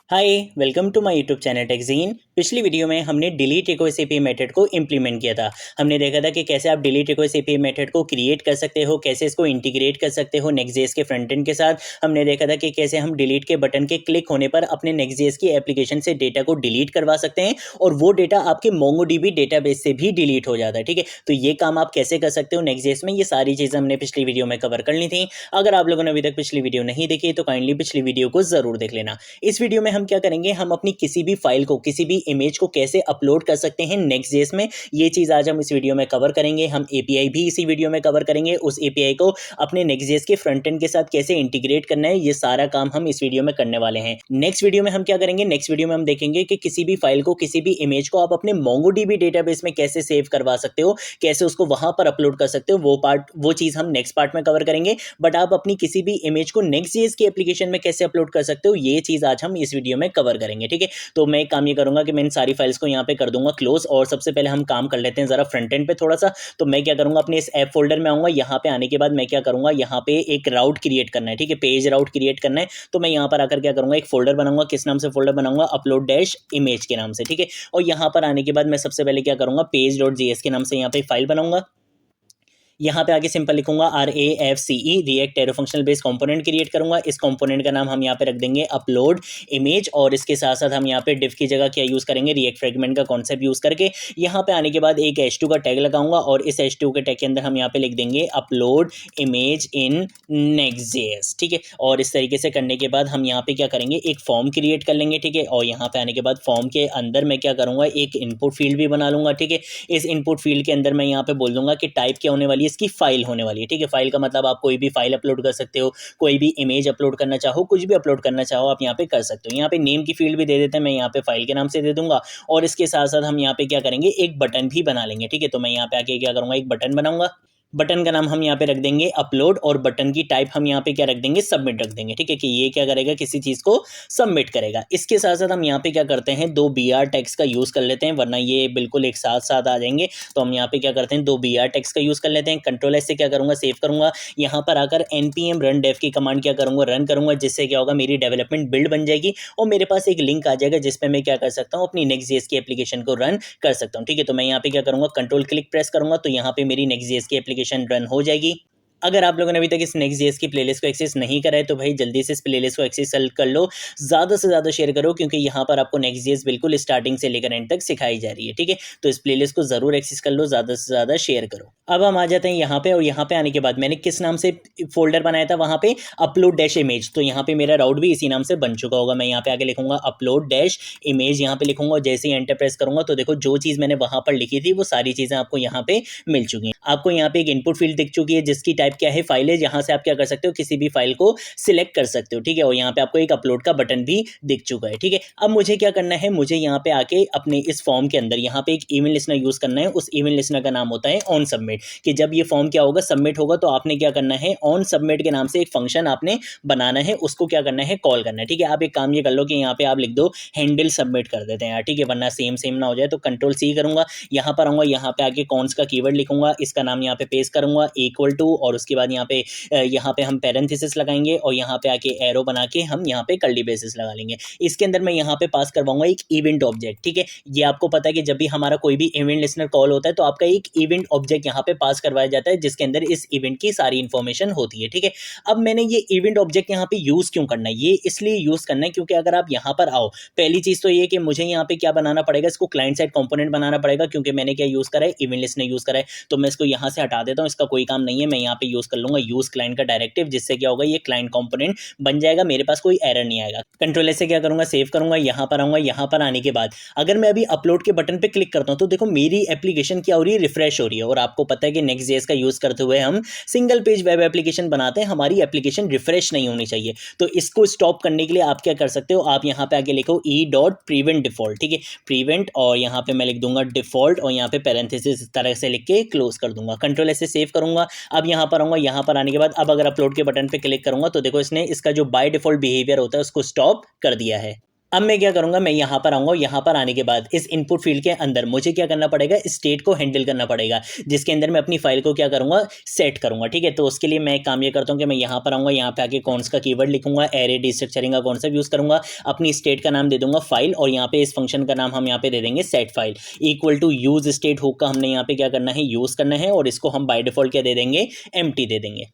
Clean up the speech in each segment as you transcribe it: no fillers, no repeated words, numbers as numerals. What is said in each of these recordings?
Hi welcome to my YouTube channel टेक्जीन। पिछली video में हमने डिलीट रिक्वेस्ट एपीआई मेथड को इम्प्लीमेंट किया था। हमने देखा था कि कैसे आप डिलीट रिक्वेस्ट एपीआई मेथड को क्रिएट कर सकते हो, कैसे इसको इंटीग्रेट कर सकते हो नेक्स्ट.जेएस के फ्रंट एंड के साथ। हमने देखा था कि कैसे हम डिलीट के बटन के क्लिक होने पर अपने नेक्स्ट.जेएस की एप्लीकेशन से डेटा को डिलीट करवा सकते हैं और वो डेटा आपके मोंगोडीबी डेटाबेस से भी डिलीट हो जाता है। ठीक है, तो ये काम आप कैसे कर सकते हो नेक्स्ट.जेएस में, ये सारी चीज़ें हमने पिछली वीडियो में कवर कर ली थी। अगर आप लोगों ने अभी तक पिछली वीडियो नहीं देखी तो काइंडली पिछली वीडियो को जरूर देख लेना। इस वीडियो में हम क्या करेंगे, हम अपनी किसी भी फाइल को, किसी भी इमेज को कैसे अपलोड कर सकते हैं नेक्स्ट.जेएस में, ये चीज आज हम इस वीडियो में कवर करेंगे। हम एपीआई भी इसी वीडियो में कवर करेंगे, उस एपीआई को अपने नेक्स्ट.जेएस के फ्रंट एंड के साथ कैसे इंटीग्रेट करना है, ये सारा काम हम इस वीडियो में करने वाले हैं। नेक्स्ट वीडियो में हम क्या करेंगे, नेक्स्ट वीडियो में हम देखेंगे कि किसी भी फाइल को, किसी भी इमेज को आप अपने मोंगोडीबी डेटाबेस में कैसे सेव करवा सकते हो, कैसे उसको वहां पर अपलोड कर सकते हो, वो चीज हम नेक्स्ट पार्ट में कवर करेंगे। बट आप अपनी किसी भी इमेज को नेक्स्ट.जेएस की एप्लीकेशन में कैसे अपलोड कर सकते हो, ये चीज आज हम इस वीडियो में कवर करेंगे। ठीक है, तो मैं एक काम ये करूंगा कि मैं इन सारी फाइल्स को यहाँ पे कर दूंगा क्लोज, और सबसे पहले हम काम कर लेते हैं जरा फ्रंट एंड पे थोड़ा सा। तो मैं क्या करूंगा, अपने इस ऐप फोल्डर में आऊंगा। यहाँ पे आने के बाद मैं क्या करूंगा, यहाँ पे एक राउट क्रिएट करना है। ठीक है, पेज राउट क्रिएट करना है। तो मैं यहाँ पर आकर क्या करूंगा, एक फोल्डर बनाऊंगा। किस नाम से फोल्डर बनाऊंगा, अपलोड डैश इमेज के नाम से। ठीक है, और यहाँ पर आने के बाद मैं सबसे पहले क्या करूंगा, पेज.जेएस के नाम से यहाँ पे फाइल बनाऊंगा। यहाँ पे आगे सिंपल लिखूंगा RAFCE, react arrow functional base component create करूंगा। इस कंपोनेंट का नाम हम यहाँ पे रख देंगे अपलोड इमेज, और इसके साथ साथ हम यहाँ पे डिव की जगह क्या यूज करेंगे, रिएक्ट फ्रेगमेंट का कॉन्सेप्ट यूज करके। यहाँ पे आने के बाद एक H2 का टैग लगाऊंगा, और इस H2 के टैग के अंदर हम यहाँ पे लिख देंगे अपलोड इमेज इन नेक्स्ट.जेएस। ठीक है, और इस तरीके से करने के बाद हम यहाँ पे क्या करेंगे, एक फॉर्म क्रिएट कर लेंगे। ठीक है, और यहाँ पे आने के बाद फॉर्म के अंदर मैं क्या करूंगा, एक इनपुट फील्ड भी बना लूंगा। ठीक है, इस इनपुट फील्ड के अंदर मैं यहाँ पे बोल दूंगा कि टाइप क्या होने वाली है, इसकी फाइल होने वाली है। ठीक है, फाइल का मतलब आप कोई भी फाइल अपलोड कर सकते हो, कोई भी इमेज अपलोड करना चाहो, कुछ भी अपलोड करना चाहो आप यहाँ पे कर सकते हो। यहाँ पे नेम की फील्ड भी दे देते हैं, मैं यहाँ पे फाइल के नाम से दे दूंगा। और इसके साथ साथ हम यहाँ पे क्या करेंगे, एक बटन भी बना लेंगे। ठीक है, तो मैं यहाँ पे आके क्या करूंगा, एक बटन बनाऊंगा। बटन का नाम हम यहाँ पे रख देंगे अपलोड, और बटन की टाइप हम यहाँ पे क्या रख देंगे, सबमिट रख देंगे। ठीक है, कि ये क्या करेगा, किसी चीज को सबमिट करेगा। इसके साथ साथ हम यहाँ पे क्या करते हैं, दो BR टैग्स का यूज कर लेते हैं, वरना ये बिल्कुल एक साथ साथ आ जाएंगे। तो हम यहाँ पे क्या करते हैं, दो BR टैग्स का यूज कर लेते हैं। कंट्रोल S से क्या करूंगा, सेव करूंगा। यहाँ पर आकर npm run dev की कमांड क्या करूंगा, रन करूंगा, जिससे क्या होगा, मेरी डेवलपमेंट बिल्ड बन जाएगी और मेरे पास एक लिंक आ जाएगा जिसपे मैं क्या कर सकता हूँ, अपनी नेक्स्ट.जेएस की एप्लीकेशन को रन कर सकता हूँ। ठीक है, तो मैं यहाँ पे क्या करूंगा, कंट्रोल क्लिक प्रेस करूंगा, तो यहाँ पे मेरी नेक्स्ट.जेएस की एप्लीकेशन रन हो जाएगी। अगर आप लोगों ने अभी तक इस नेक्स्ट.जेएस की प्लेलिस्ट को एक्सेस नहीं करा है तो भाई जल्दी से इस प्लेलिस्ट को एक्सेस कर लो, ज़्यादा से ज़्यादा शेयर करो, क्योंकि यहाँ पर आपको नेक्स्ट.जेएस बिल्कुल स्टार्टिंग से लेकर एंड तक सिखाई जा रही है। ठीक है, तो इस प्लेलिस्ट को जरूर एक्सेस कर लो, ज़्यादा से ज़्यादा शेयर करो। अब हम आ जाते हैं यहाँ पे, और यहाँ पे आने के बाद मैंने किस नाम से फोल्डर बनाया था, वहाँ पे अपलोड डैश इमेज। तो यहाँ पे मेरा राउट भी इसी नाम से बन चुका होगा। मैं यहाँ पे आगे लिखूंगा अपलोड डैश इमेज, यहाँ पे लिखूंगा, और जैसे ही एंटर प्रेस करूंगा तो देखो जो चीज़ मैंने वहाँ पर लिखी थी वो सारी चीज़ें आपको यहाँ पे मिल चुकी हैं। आपको यहाँ पे एक इनपुट फील्ड दिख चुकी है जिसकी टाइप क्या है, फाइल है। यहाँ से आप क्या कर सकते हो, किसी भी फाइल को सिलेक्ट कर सकते हो। ठीक है, और यहाँ पे आपको एक अपलोड का बटन भी दिख चुका है। ठीक है, अब मुझे क्या करना है, मुझे यहाँ पे आके अपने इस फॉर्म के अंदर यहाँ पे एक इवेंट लिस्टनर यूज करना है। उस इवेंट लिस्टनर का नाम होता है ऑन सबमिट, कि जब ये फॉर्म क्या होगा, सबमिट होगा, तो आपने क्या करना है, ऑन सबमिट के नाम से एक फंक्शन आपने बनाना है, उसको क्या करना है, कॉल करना है। ठीक है, आप एक काम ये कर लो कि यहाँ पे आप लिख दो हैंडल सबमिट कर देते हैं यार। ठीक है, वरना सेम सेम ना हो जाए। तो कंट्रोल C करूंगा, यहाँ पर आऊंगा, यहाँ पे आके कॉन्स का कीवर्ड लिखूंगा, इसका नाम यहाँ पे पेस्ट करूंगा इक्वल टू, और उसके बाद यहाँ पे हम पैरेंथेसिस लगाएंगे, और यहाँ पे आके एरो बना के हम यहाँ पे कर्ली ब्रेसेस लगा लेंगे। इसके अंदर मैं यहाँ पे पास करवाऊंगा एक इवेंट ऑब्जेक्ट। ठीक है, ये आपको पता है कि जब भी हमारा कोई भी इवेंट लिस्टनर कॉल होता है तो आपका एक इवेंट ऑब्जेक्ट यहाँ पे पास करवाया जाता है, जिसके अंदर इस इवेंट की सारी इंफॉर्मेशन होती है। ठीक है, अब मैंने ये इवेंट ऑब्जेक्ट यहाँ पे यूज क्यों करना है, ये इसलिए यूज करना है क्योंकि अगर आप यहाँ पर आओ, पहली चीज तो ये कि मुझे यहाँ पे क्या बनाना पड़ेगा, इसको क्लाइंट साइड कंपोनेंट बनाना पड़ेगा, क्योंकि मैंने क्या यूज करा है, इवेंट लिस्टनर यूज करा है। तो मैं इसको यहाँ से हटा देता हूँ, इसका कोई काम नहीं है। मैं यहाँ पे यूज कर लूंगा यूज क्लाइंट का डायरेक्टिव, जिससे क्या होगा, ये क्लाइंट कंपोनेंट बन जाएगा, मेरे पास कोई एरर नहीं आएगा। कंट्रोल से क्या करूंगा, सेव करूंगा, यहाँ पर आऊंगा। यहाँ पर आने के बाद अगर मैं अभी अपलोड के बटन पे क्लिक करता हूं तो देखो मेरी एप्लीकेशन क्या हो रही है, रिफ्रेश हो रही है। और आपको पता है कि नेक्स्ट.जेएस का यूज करते हुए हम सिंगल पेज वेब एप्लीकेशन बनाते हैं, हमारी एप्लीकेशन रिफ्रेश नहीं होनी चाहिए। तो इसको स्टॉप करने के लिए आप क्या कर सकते हो, आप यहाँ पे आगे लिखो e.prevent default। ठीक है, प्रीवेंट, और यहाँ पे मैं लिख दूंगा डिफॉल्ट, और यहाँ पे पैरेंथेसिस इस तरह से लिख के क्लोज कर दूंगा। कंट्रोल से सेव करूंगा। अब यहाँ पर आऊंगा, यहाँ पर आने के बाद अब अगर अपलोड के बटन पे क्लिक करूंगा तो देखो इसने इसका जो बाय डिफॉल्ट बिहेवियर होता है उसको स्टॉप कर दिया है। अब मैं क्या करूंगा, मैं यहाँ पर आऊंगा, यहाँ पर आने के बाद इस इनपुट फील्ड के अंदर मुझे क्या करना पड़ेगा, स्टेट को हैंडल करना पड़ेगा, जिसके अंदर मैं अपनी फाइल को क्या करूंगा, सेट करूंगा। ठीक है, तो उसके लिए मैं एक काम ये करता हूँ कि मैं यहाँ पर आऊंगा, यहाँ पे आके कौन का कीवर्ड लिखूंगा, एरे डिस्ट्रक्चरिंग का कॉन्सेप्ट यूज करूंगा, अपनी स्टेट का नाम दे दूंगा फाइल, और यहाँ पे इस फंक्शन का नाम हम यहाँ पे दे देंगे set file equal to use state hook का हमने यहाँ पे क्या करना है, यूज करना है, और इसको हम बाय डिफॉल्ट क्या दे देंगे, एम्प्टी दे देंगे।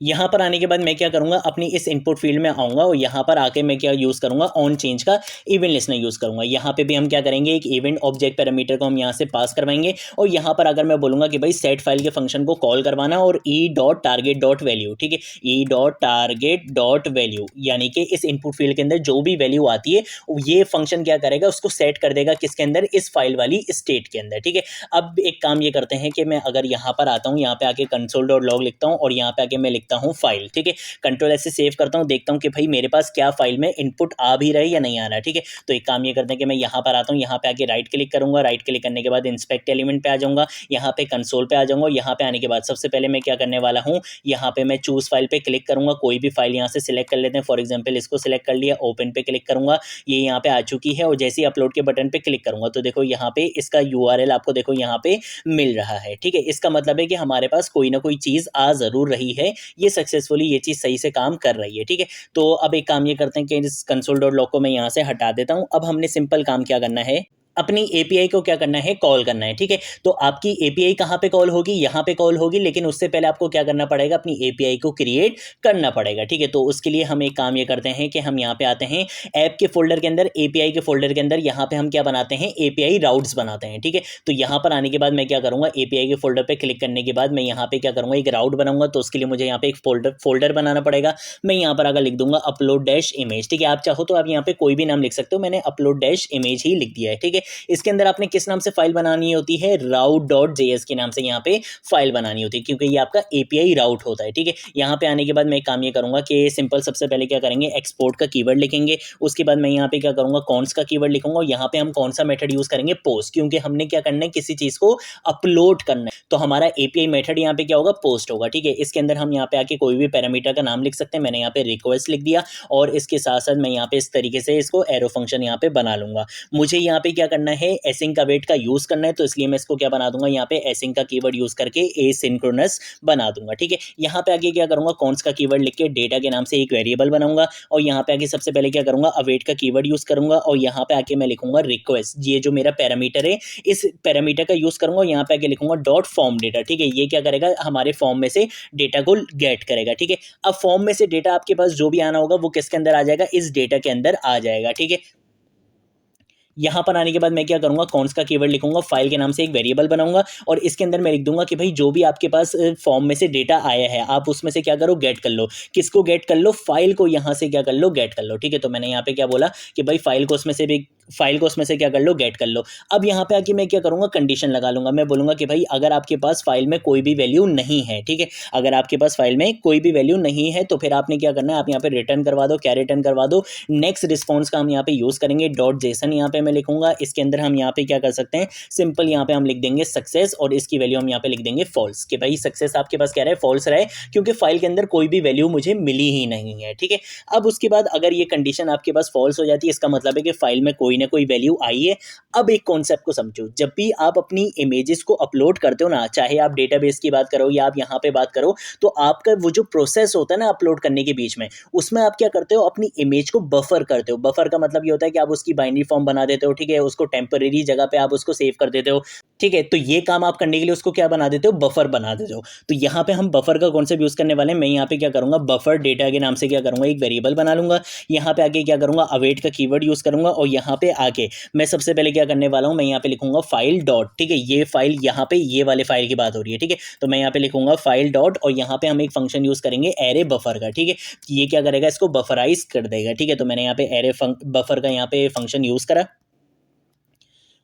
यहाँ पर आने के बाद मैं क्या करूँगा, अपनी इस इनपुट फील्ड में आऊँगा और यहाँ पर आके मैं क्या यूज़ करूँगा, ऑन चेंज का इवेंट लिस्टनर यूज़ करूँगा। यहाँ पे भी हम क्या करेंगे, एक इवेंट ऑब्जेक्ट पैरामीटर को हम यहाँ से पास करवाएंगे, और यहाँ पर अगर मैं बोलूँगा कि भाई सेट फाइल के फंक्शन को कॉल करवाना और E dot target dot value, ठीक है, E dot target dot value, यानी कि इस इनपुट फील्ड के अंदर जो भी वैल्यू आती है ये फंक्शन क्या करेगा, उसको सेट कर देगा किसके अंदर, इस फाइल वाली स्टेट के अंदर। ठीक है, अब एक काम ये करते हैं कि मैं अगर यहाँ पर आता हूँ, यहाँ पे आके कंसोल डॉट लॉग लिखता हूँ, और यहाँ पे आके मैं लिखता हूँ फाइल। ठीक है, कंट्रोल एस से सेव करता हूँ, देखता हूँ कि भाई मेरे पास क्या फाइल में इनपुट आ भी रहा है या नहीं आ रहा है। ठीक है, तो एक काम ये करते हैं कि मैं यहाँ पर आता हूँ, यहाँ पे आके राइट क्लिक करूंगा, राइट क्लिक करने के बाद इंस्पेक्ट एलिमेंट पे आ जाऊंगा, यहाँ पे कंसोल पे आ जाऊंगा, यहाँ पे आने के बाद सबसे पहले मैं क्या करने वाला हूँ, यहाँ पे मैं चूज फाइल पे क्लिक करूंगा, कोई भी फाइल यहाँ से सिलेक्ट कर लेते हैं, फॉर एग्जाम्पल इसको सिलेक्ट कर लिया, ओपन पे क्लिक करूंगा, ये यहाँ पे आ चुकी है, और जैसे ही अपलोड के बटन पे क्लिक करूंगा तो देखो यहाँ पे इसका यूआरएल आपको देखो यहाँ पे मिल रहा है। ठीक है, इसका मतलब है कि हमारे पास कोई ना कोई चीज़ आ ज़रूर रही है, ये सक्सेसफुली ये चीज़ सही से काम कर रही है। ठीक है, तो अब एक काम ये करते हैं कि इस कंसोल डॉट लॉग को मैं यहाँ से हटा देता हूँ। अब हमने सिंपल काम क्या करना है, अपनी एपीआई को क्या करना है, कॉल करना है। ठीक है, तो आपकी एपीआई कहाँ पे कॉल होगी, यहाँ पे कॉल होगी, लेकिन उससे पहले आपको क्या करना पड़ेगा, अपनी एपीआई को क्रिएट करना पड़ेगा। ठीक है, तो उसके लिए हम एक काम ये करते हैं कि हम यहाँ पे आते हैं ऐप के फोल्डर के अंदर, एपीआई के फोल्डर के अंदर, यहाँ पे हम क्या बनाते हैं, एपीआई राउट्स बनाते हैं। ठीक है, तो यहाँ पर आने के बाद मैं क्या करूँगा, एपीआई के फोल्डर पर क्लिक करने के बाद मैं यहाँ पे क्या करूँगा, एक राउट बनाऊंगा, तो उसके लिए मुझे यहाँ पे एक फोल्डर बनाना पड़ेगा। मैं यहाँ पर अगर लिख दूंगा अपलोड डैश इमेज। ठीक है, आप चाहो तो आप यहाँ पे कोई भी नाम लिख सकते हो, मैंने अपलोड डैश इमेज ही लिख दिया है। ठीक है, इसके अंदर आपने किस नाम से फाइल बनानी होती है, राउट डॉट जेएस के नाम से यहाँ पे फाइल बनानी होती है, क्योंकि ये आपका एपीआई राउट होता है। ठीक है, यहाँ पे आने के बाद मैं काम ये करूंगा कि सिंपल सबसे पहले क्या करेंगे, एक्सपोर्ट का कीवर्ड लिखेंगे, उसके बाद मैं यहाँ पे क्या करूंगा, कॉन्स का कीवर्ड लिखूंगा, और यहाँ पे हम कौन सा मेथड यूज करेंगे, पोस्ट, क्योंकि हमने क्या करना है, किसी चीज को अपलोड करना है, तो हमारा एपीआई मेथड यहाँ पे क्या होगा, पोस्ट होगा। ठीक है, इसके अंदर हम यहाँ पे आके कोई भी पैरामीटर का नाम लिख सकते हैं, मैंने यहाँ पे रिक्वेस्ट लिख दिया, और इसके साथ साथ मैं यहाँ पे इस तरीके से इसको एरो फंक्शन यहाँ पे बना लूंगा। मुझे यहाँ पे क्या करना है, एसिंक अवेट का यूज करना है, तो इसलिए मैं इसको क्या बना दूंगा, यहाँ पे एसिंक का कीवर्ड यूज करके एसिंक्रोनस बना दूंगा। ठीक है, यहाँ पे आगे क्या करूंगा, कॉन्स का कीवर्ड लिख के डेटा के नाम से एक वेरिएबल बनाऊंगा, और यहाँ पे आगे सबसे पहले क्या करूंगा, अवेट का कीवर्ड यूज करूंगा, और यहाँ पे आके मैं लिखूंगा रिक्वेस्ट, ये जो मेरा पैरामीटर है इस पैरामीटर का यूज करूंगा, यहाँ पे आगे लिखूंगा डॉट फॉर्म डेटा। ठीक है, ये क्या करेगा, हमारे फॉर्म में से डेटा को गेट करेगा। ठीक है, अब फॉर्म में से डेटा आपके पास जो भी आना होगा वो किसके अंदर आ जाएगा, इस डेटा के अंदर आ जाएगा। ठीक है, यहाँ पर आने के बाद मैं क्या करूंगा, कॉन्स का कीवर्ड लिखूंगा, फाइल के नाम से एक वेरिएबल बनाऊंगा, और इसके अंदर मैं लिख दूंगा कि भाई जो भी आपके पास फॉर्म में से डेटा आया है आप उसमें से क्या करो, गेट कर लो। किसको गेट कर लो, फाइल को यहाँ से क्या कर लो, गेट कर लो। ठीक है, तो मैंने यहाँ पे क्या बोला कि भाई फाइल को उसमें से क्या कर लो, गेट कर लो। अब यहाँ पे आके मैं क्या करूंगा, कंडीशन लगा लूंगा, मैं बोलूंगा कि भाई अगर आपके पास फाइल में कोई भी वैल्यू नहीं है, ठीक है, अगर आपके पास फाइल में कोई भी वैल्यू नहीं है तो फिर आपने क्या करना है, आप यहाँ पे रिटर्न करवा दो। क्या रिटर्न करवा दो, नेक्स्ट रिस्पॉन्स का हम यहाँ पे यूज करेंगे, डॉट जेसन यहाँ पे मैं लिखूंगा। इसके अंदर हम यहाँ पे क्या कर सकते हैं, सिंपल यहाँ पे हम लिख देंगे सक्सेस, और इसकी वैल्यू हम यहाँ पे लिख देंगे फॉल्स, कि भाई सक्सेस आपके पास क्या रहे, फॉल्स रहे, क्योंकि फाइल के अंदर कोई भी वैल्यू मुझे मिली ही नहीं है। ठीक है, अब उसके बाद अगर ये कंडीशन आपके पास फॉल्स हो जाती है, इसका मतलब है कि फाइल में कोई ना कोई वैल्यू आई है। अब एक कॉन्सेप्ट को समझो, जब भी आप अपनी इमेजेस को अपलोड करते हो ना, चाहे आप डेटाबेस की बात करो या आप यहाँ पे बात करो, तो आपका वो जो प्रोसेस होता है ना अपलोड करने के बीच में, उसमें आप क्या करते हो, अपनी इमेज को बफर करते हो। बफर का मतलब ये होता है कि आप उसकी बाइनरी फॉर्म बना देते हो। ठीक है, उसको टेम्परेरी जगह पे आप उसको सेव कर देते हो। ठीक है, तो ये काम आप करने के लिए उसको क्या बना देते हो, बफर बना देते हो। तो यहाँ पे हम बफर का कॉन्सेप्ट यूज करने वाले हैं। मैं यहाँ पे क्या करूंगा, बफर डेटा के नाम से क्या करूंगा, एक वेरिएबल बना लूंगा। यहाँ पे आगे क्या करूंगा, अवेट का कीवर्ड यूज करूंगा, और यहाँ पे आके मैं सबसे पहले क्या करने वाला हूँ, मैं यहाँ पे लिखूंगा फाइल डॉट। ठीक है, ये फाइल यहाँ पे ये वाले फाइल की बात हो रही है। ठीक है, तो मैं यहाँ पे लिखूंगा फाइल डॉट, और यहाँ पे हम एक फंक्शन यूज करेंगे एरे बफर का। ठीक है, ये क्या करेगा, इसको बफराइज कर देगा। ठीक है, तो मैंने यहाँ पे एरे बफर का यहाँ पे फंक्शन यूज करा।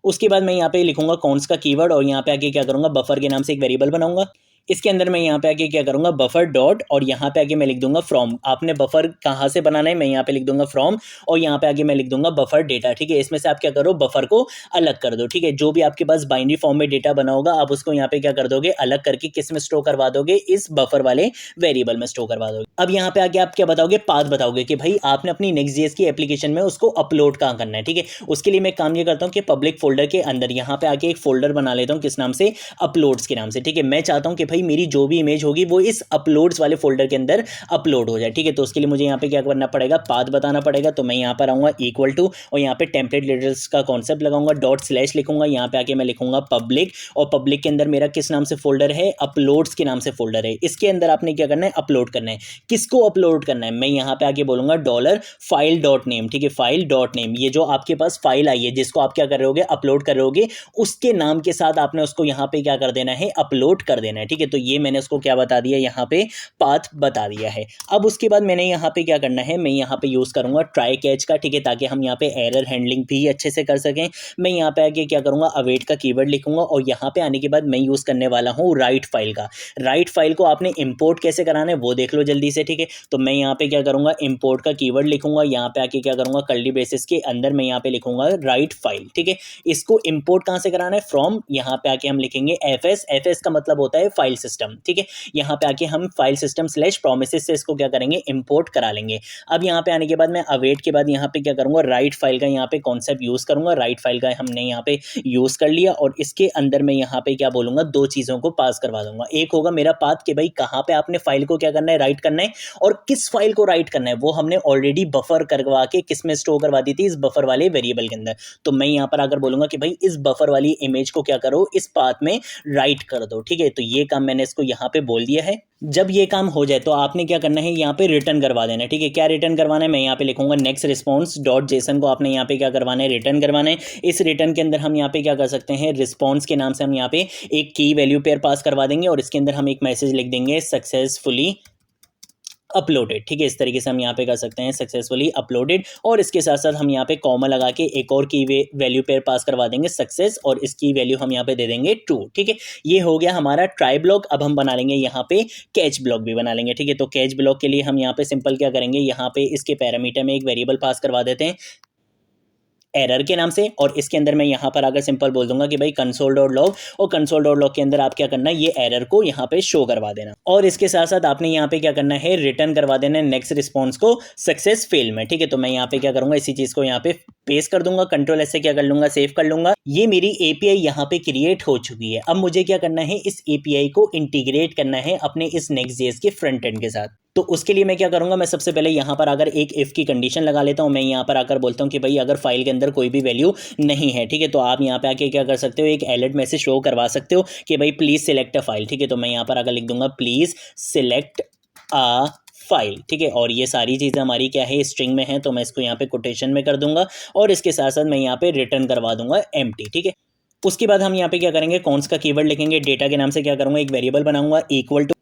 उसके बाद मैं यहाँ पे लिखूंगा कॉन्स का कीवर्ड, और यहाँ पे आके क्या करूंगा, बफर के नाम से एक वेरिएबल बनाऊंगा। इसके अंदर मैं यहाँ पे आके क्या करूँगा, बफर डॉट, और यहाँ पे आके मैं लिख दूंगा फ्रॉम। आपने बफर कहाँ से बनाना है, मैं यहाँ पे लिख दूंगा फ्रॉम, और यहाँ पे आगे मैं लिख दूंगा बफर डेटा। ठीक है, इसमें से आप क्या करो, बफर को अलग कर दो। ठीक है, जो भी आपके पास बाइनरी फॉर्म में डेटा बना होगा आप उसको यहाँ पे क्या कर दोगे, अलग करके किस में स्टोर करवा दोगे, इस बफर वाले वेरिएबल में स्टोर करवा दोगे। अब यहाँ पे आगे आप क्या बताओगे, पाथ बताओगे कि भाई आपने अपनी नेक्स्ट.js की एप्लीकेशन में उसको अपलोड कहाँ करना है। ठीक है, उसके लिए मैं काम ये करता हूँ कि पब्लिक फोल्डर के अंदर यहाँ पे आके एक फोल्डर बना लेता हूँ, किस नाम से, अपलोड्स के नाम से। ठीक है, मैं चाहता हूँ कि भाई मेरी जो भी इमेज होगी वो इस अपलोड्स वाले फोल्डर के अंदर अपलोड हो जाए। ठीक है, तो उसके लिए मुझे यहाँ पे क्या करना पड़ेगा, पाथ बताना पड़ेगा। तो मैं यहाँ पर आऊँगा इक्वल टू, और यहाँ पे टेम्पलेट लेटर्स का कॉन्सेप्ट लगाऊंगा, डॉट स्लैश लिखूंगा, यहाँ पे आके मैं लिखूंगा पब्लिक, और पब्लिक के अंदर मेरा किस नाम से फोल्डर है, अपलोड्स के नाम से फोल्डर है। इसके अंदर आपने क्या करना है, अपलोड करना है। किसको अपलोड करना है, मैं यहाँ पे आके बोलूंगा डॉलर फाइल डॉट नेम। ठीक है, फाइल डॉट नेम, ये जो आपके पास फाइल आई है जिसको आप क्या कर रहे होगे, अपलोड कर रहे होगे, उसके नाम के साथ आपने उसको यहाँ पे क्या कर देना है, अपलोड कर देना है। ठीक है, तो ये मैंने उसको क्या बता दिया, यहाँ पे पाथ बता दिया है। अब उसके बाद मैंने यहाँ पे क्या करना है, मैं यहाँ पे यूज करूंगा ट्राई कैच का। ठीक है, ताकि हम यहाँ पे एरर हैंडलिंग भी अच्छे से कर सकें। मैं यहाँ पे आके क्या करूंगा, अवेट का कीवर्ड लिखूंगा, और यहाँ पे आने के बाद मैं यूज करने वाला हूँ राइट फाइल का। राइट फाइल को आपने इंपोर्ट कैसे कराना है वो देख लो जल्दी से। ठीक है, तो मैं यहाँ पे क्या करूंगा, इंपोर्ट का कीवर्ड लिखूंगा, यहाँ पे आके क्या करूंगा, कर्ली ब्रेसेस के अंदर मैं यहाँ पे लिखूंगा राइट फाइल। ठीक है, इसको इंपोर्ट कहाँ से कराना है, फ्रॉम। यहाँ पे आके हम लिखेंगे एफएस। एफएस का मतलब होता है फाइल सिस्टम। ठीक है, यहाँ पे आके हम फाइल सिस्टम स्लैश प्रोमिसेस से इसको क्या करेंगे, इंपोर्ट करा लेंगे। अब यहाँ पे आने के बाद मैं अवेट के बाद यहाँ पे क्या करूंगा, राइट फाइल का यहाँ पे कॉन्सेप्ट यूज करूंगा। राइट फाइल का हमने यहाँ पे यूज कर लिया, और इसके अंदर मैं यहाँ पे क्या बोलूंगा, दो चीजों को पास करवा दूंगा। एक होगा मेरा पाथ कि भाई कहाँ पे आपने फाइल को क्या करना है, राइट करना है, और किस फाइल को राइट करना है वो हमने ऑलरेडी बफर करवा के किस में स्टोर करवा दी थी, इस बफर वाले वेरिएबल के अंदर। तो मैं यहाँ पर अगर बोलूंगा कि भाई इस बफर वाली इमेज को क्या करो, इस पाथ में राइट कर दो। ठीक है, तो ये काम मैंने इसको यहाँ पे बोल दिया है। जब ये काम हो जाए तो आपने क्या करना है, यहाँ पे रिटर्न करवा देना है। ठीक है, क्या रिटर्न करवाना है, मैं यहाँ पे लिखूंगा नेक्स्ट रिस्पॉन्स डॉट जेसन को आपने यहाँ पे क्या करवाना है, रिटर्न करवाना है। इस रिटर्न के अंदर हम यहाँ पे क्या कर सकते हैं, रिस्पॉन्स के नाम से हम यहाँ पे एक की वैल्यू पेयर पास करवा देंगे, और इसके अंदर हम एक मैसेज लिख देंगे सक्सेसफुली अपलोडेड। ठीक है, इस तरीके से हम यहाँ पे कर सकते हैं सक्सेसफुली अपलोडेड, और इसके साथ साथ हम यहाँ पे कॉमा लगा के एक और की वैल्यू पेयर पास करवा देंगे सक्सेस, और इसकी वैल्यू हम यहाँ पे दे देंगे ट्रू। ठीक है, ये हो गया हमारा ट्राई ब्लॉक। अब हम बना लेंगे यहाँ पे कैच ब्लॉक भी बना लेंगे। ठीक है, तो कैच ब्लॉक के लिए हम यहाँ पे सिंपल क्या करेंगे, यहाँ पे इसके पैरामीटर में एक वेरिएबल पास करवा देते हैं एरर के नाम से, और इसके अंदर मैं यहाँ पर अगर सिंपल बोल दूंगा कि भाई कंसोल डॉट लॉग, और कंसोल डॉट लॉग के अंदर आप क्या करना है, ये एरर को यहाँ पे शो करवा देना, और इसके साथ साथ आपने यहाँ पे क्या करना है, रिटर्न करवा देना है नेक्स्ट रिस्पॉन्स को सक्सेस फेल में। ठीक है, तो मैं यहाँ पे क्या करूंगा, इसी चीज को यहाँ पे पेस्ट कर दूंगा, कंट्रोल एस से क्या कर लूंगा, सेव कर लूंगा। ये मेरी एपीआई यहाँ पे क्रिएट हो चुकी है। अब मुझे क्या करना है, इस एपीआई को इंटीग्रेट करना है अपने इस नेक्स्ट.js के फ्रंट एंड के साथ। तो उसके लिए मैं क्या करूंगा, मैं सबसे पहले यहाँ पर अगर एक इफ की कंडीशन लगा लेता हूँ। मैं यहाँ पर आकर बोलता हूँ कि भाई अगर फाइल के अंदर कोई भी वैल्यू नहीं है, ठीक है, तो आप यहाँ पे आके क्या कर सकते हो, एक अलर्ट मैसेज शो करवा सकते हो कि भाई प्लीज सिलेक्ट अ फाइल। ठीक है, तो मैं यहाँ पर अगर लिख दूंगा प्लीज सिलेक्ट अ फाइल। ठीक है, और ये सारी चीज़ें हमारी क्या है, स्ट्रिंग में है, तो मैं इसको यहाँ पे कोटेशन में कर दूंगा, और इसके साथ साथ मैं यहाँ पे रिटर्न करवा दूंगा एम्प्टी। ठीक है, उसके बाद हम यहाँ पे क्या करेंगे, कौन सा कीवर्ड लिखेंगे, डेटा के नाम से क्या करूंगा, एक वेरिएबल बनाऊंगा इक्वल टू,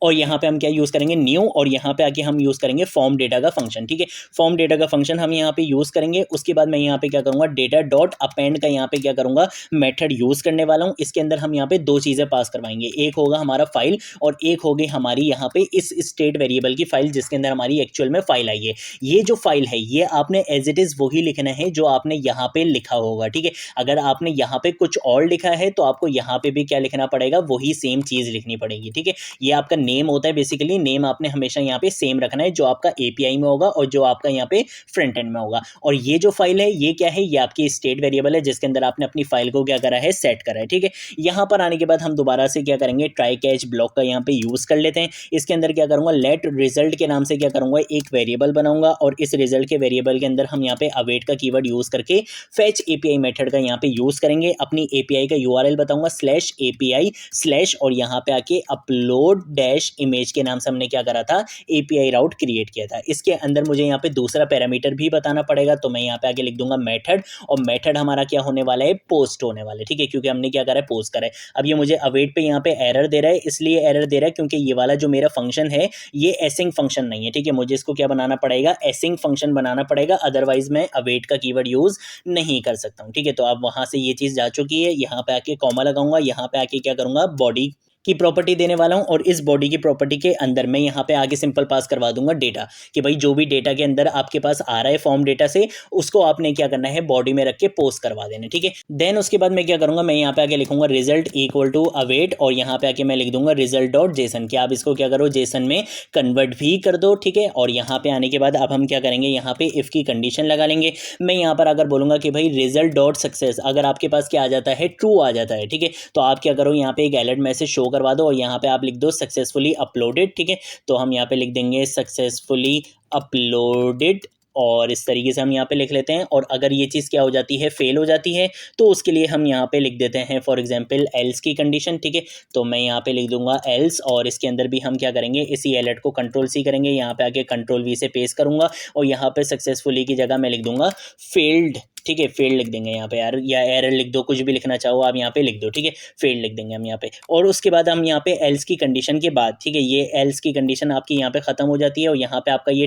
और यहाँ पे हम क्या यूज़ करेंगे, न्यू, और यहाँ पे आके हम यूज़ करेंगे फॉर्म डेटा का फंक्शन। ठीक है, फॉर्म डेटा का फंक्शन हम यहाँ पे यूज़ करेंगे। उसके बाद मैं यहाँ पे क्या करूँगा, डेटा डॉट अपेंड का यहाँ पे क्या करूँगा, मेथड यूज़ करने वाला हूँ। इसके अंदर हम यहाँ पे दो चीज़ें पास करवाएंगे, एक होगा हमारा फाइल, और एक होगी हमारी यहाँ पे इस स्टेट वेरिएबल की फाइल जिसके अंदर हमारी एक्चुअल में फाइल आई है। ये जो फाइल है ये आपने एज इट इज़ वही लिखना है जो आपने यहाँ पे लिखा होगा। ठीक है, अगर आपने यहाँ पे कुछ और लिखा है तो आपको यहाँ पे भी क्या लिखना पड़ेगा, वही सेम चीज़ लिखनी पड़ेगी। ठीक है, ये आपका नेम होता है बेसिकली, नेम आपने हमेशा यहाँ पे सेम रखना है जो आपका एपीआई में होगा और जो आपका यहाँ पे फ्रंट एंड में होगा। और ये जो फाइल है ये क्या है, ये आपकी स्टेट वेरिएबल है जिसके अंदर आपने अपनी फाइल को क्या करा है, सेट करा है। ठीक है, यहाँ पर आने के बाद हम दोबारा से क्या करेंगे, ट्राई कैच ब्लॉक का यहाँ पे यूज कर लेते हैं। इसके अंदर क्या करूंगा, लेट रिजल्ट के नाम से क्या करूंगा, एक वेरिएबल बनाऊंगा, और इस रिजल्ट के वेरिएबल के अंदर हम यहाँ पे अवेट का कीवर्ड यूज करके फेच एपीआई मेथड का यहाँ पे यूज करेंगे। अपनी एपीआई का यूआरएल बताऊंगा स्लैश एपीआई स्लैश, और यहाँ पे आके अपलोड डैश इमेज के नाम से हमने क्या करा था, एपीआई राउट क्रिएट किया था। इसके अंदर मुझे यहाँ पे दूसरा पैरामीटर भी बताना पड़ेगा, तो मैं यहाँ पे आगे लिख दूंगा मेथड, और मेथड हमारा क्या होने वाला है, पोस्ट होने वाला है। ठीक है, क्योंकि हमने क्या करा है, पोस्ट करा है। अब ये मुझे अवेट पे यहाँ पे एरर दे रहा है, इसलिए एरर दे रहा है क्योंकि ये वाला जो मेरा फंक्शन है ये एसिंग फंक्शन नहीं है। ठीक है, मुझे इसको क्या बनाना पड़ेगा, एसिंग फंक्शन बनाना पड़ेगा, अदरवाइज मैं अवेट का कीवर्ड यूज नहीं कर सकता हूँ। ठीक है, तो अब वहां से ये चीज जा चुकी है। यहाँ पे आके कॉमा लगाऊंगा, यहाँ पे आके क्या करूंगा, बॉडी की प्रॉपर्टी देने वाला हूं और इस बॉडी की प्रॉपर्टी के अंदर मैं यहाँ पे आगे सिंपल पास करवा दूंगा डेटा कि भाई जो भी डेटा के अंदर आपके पास आ रहा है फॉर्म डेटा से उसको आपने क्या करना है बॉडी में रख के पोस्ट करवा देना, ठीक है। देन उसके बाद मैं क्या करूंगा, मैं यहाँ पे आगे लिखूंगा रिजल्ट इक्वल टू अवेट और यहाँ पे आके मैं लिख दूंगा रिजल्ट डॉट जेसन कि आप इसको क्या करो जेसन में कन्वर्ट भी कर दो, ठीक है। और यहाँ पे आने के बाद अब हम क्या करेंगे, यहाँ पे इफ की कंडीशन लगा लेंगे। मैं यहाँ पर अगर बोलूंगा कि भाई रिजल्ट डॉट सक्सेस अगर आपके पास क्या आ जाता है ट्रू आ जाता है, ठीक है, तो आप क्या करो यहाँ पे एक अलर्ट मैसेज शो करवा दो और यहाँ पे आप लिख दो सक्सेसफुली अपलोडेड, ठीक है। तो हम यहाँ पे लिख देंगे सक्सेसफुली अपलोडेड और इस तरीके से हम यहाँ पे लिख लेते हैं। और अगर ये चीज़ क्या हो जाती है फेल हो जाती है तो उसके लिए हम यहाँ पे लिख देते हैं फॉर एग्जांपल एल्स की कंडीशन, ठीक है। तो मैं यहाँ पे लिख दूंगा एल्स और इसके अंदर भी हम क्या करेंगे इसी अलर्ट को कंट्रोल सी करेंगे, यहाँ पे आके कंट्रोल वी से पेस्ट करूंगा और यहाँ पे सक्सेसफुली की जगह मैं लिख दूंगा फेल्ड, ठीक है। फेल्ड लिख देंगे यहाँ पे यार, या एरर लिख दो, कुछ भी लिखना चाहो आप यहाँ पे लिख दो, ठीक है। फेल्ड लिख देंगे हम यहाँ पे। और उसके बाद हम यहाँ पे एल्स की कंडीशन के बाद, ठीक है, ये एल्स की कंडीशन आपकी यहाँ पे खत्म हो जाती है और यहाँ पे आपका ये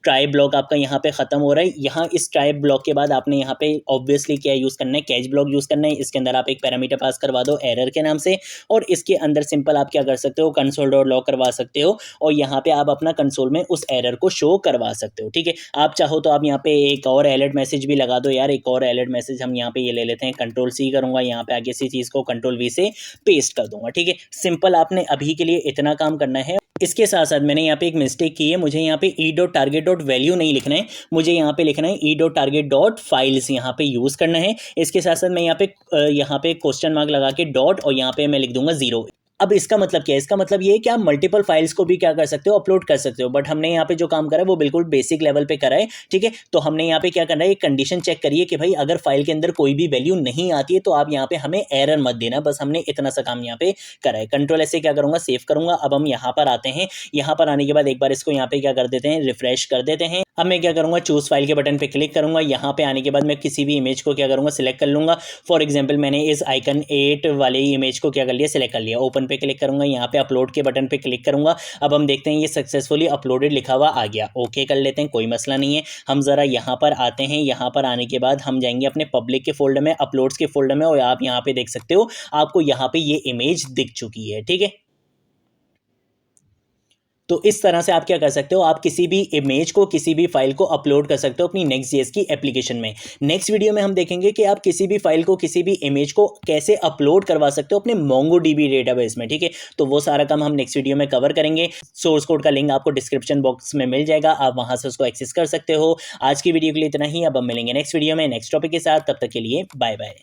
ट्राई ब्लॉक आपका यहाँ पे खत्म हो रहा है। यहाँ इस ट्राई ब्लॉक के बाद आपने यहाँ पे ऑब्वियसली क्या यूज़ करना है, कैच ब्लॉक यूज़ करना है। इसके अंदर आप एक पैरामीटर पास करवा दो एरर के नाम से और इसके अंदर सिंपल आप क्या कर सकते हो कंसोल डॉट लॉग करवा सकते हो और यहाँ पे आप अपना कंसोल में उस एरर को शो करवा सकते हो, ठीक है। आप चाहो तो आप यहाँ पे एक और अलर्ट मैसेज भी लगा दो यार, एक और अलर्ट मैसेज हम यहाँ पे ये ले लेते हैं, कंट्रोल सी करूंगा, यहाँ पे आगे इसी चीज़ को कंट्रोल वी से पेस्ट कर दूंगा, ठीक है। सिंपल आपने अभी के लिए इतना काम करना है। इसके साथ साथ मैंने यहाँ पे एक मिस्टेक की है, मुझे यहाँ पे E dot target dot value नहीं लिखना है, मुझे यहाँ पे लिखना है E dot target dot files यहाँ पे यूज़ करना है। इसके साथ साथ मैं यहाँ पे क्वेश्चन मार्क लगा के डॉट और यहाँ पे मैं लिख दूंगा 0। अब इसका मतलब क्या है, इसका मतलब ये है कि आप मल्टीपल फाइल्स को भी क्या कर सकते हो अपलोड कर सकते हो, बट हमने यहाँ पे जो काम करा है वो बिल्कुल बेसिक लेवल पे करा है, ठीक है। तो हमने यहाँ पे क्या करना है एक कंडीशन चेक करिए कि भाई अगर फाइल के अंदर कोई भी वैल्यू नहीं आती है तो आप यहाँ पे हमें एरर मत देना, बस हमने इतना सा काम यहाँ पे करा है। कंट्रोल ऐसे क्या करूंगा सेव करूंगा। अब हम यहाँ पर आते हैं, यहाँ पर आने के बाद एक बार इसको यहाँ पे क्या कर देते हैं रिफ्रेश कर देते हैं। अब मैं क्या करूंगा चूज फाइल के बटन पे क्लिक करूंगा, यहाँ पे आने के बाद मैं किसी भी इमेज को क्या करूंगा सिलेक्ट कर लूंगा। फॉर एग्जांपल मैंने इस आइकन 8 वाले इमेज को क्या कर लिया सिलेक्ट कर लिया, ओपन पे क्लिक करूंगा, यहाँ पे अपलोड के बटन पे क्लिक करूंगा। अब हम देखते हैं ये सक्सेसफुली अपलोडेड लिखा हुआ आ गया, ओके कर लेते हैं, कोई मसला नहीं है। हम जरा यहाँ पर आते हैं, यहाँ पर आने के बाद हम जाएंगे अपने पब्लिक के फोल्डर में, अपलोड्स के फोल्डर में और आप यहाँ पे देख सकते हो आपको यहाँ पे ये इमेज दिख चुकी है, ठीक है। तो इस तरह से आप क्या कर सकते हो, आप किसी भी इमेज को किसी भी फाइल को अपलोड कर सकते हो अपनी नेक्स्ट.जेएस की एप्लीकेशन में। नेक्स्ट वीडियो में हम देखेंगे कि आप किसी भी फाइल को किसी भी इमेज को कैसे अपलोड करवा सकते हो अपने मोंगोडीबी डेटाबेस में, ठीक है। तो वो सारा काम हम नेक्स्ट वीडियो में कवर करेंगे। सोर्स कोड का लिंक आपको डिस्क्रिप्शन बॉक्स में मिल जाएगा, आप वहां से उसको एक्सेस कर सकते हो। आज की वीडियो के लिए इतना ही, अब हम मिलेंगे नेक्स्ट वीडियो में नेक्स्ट टॉपिक के साथ, तब तक के लिए बाय बाय।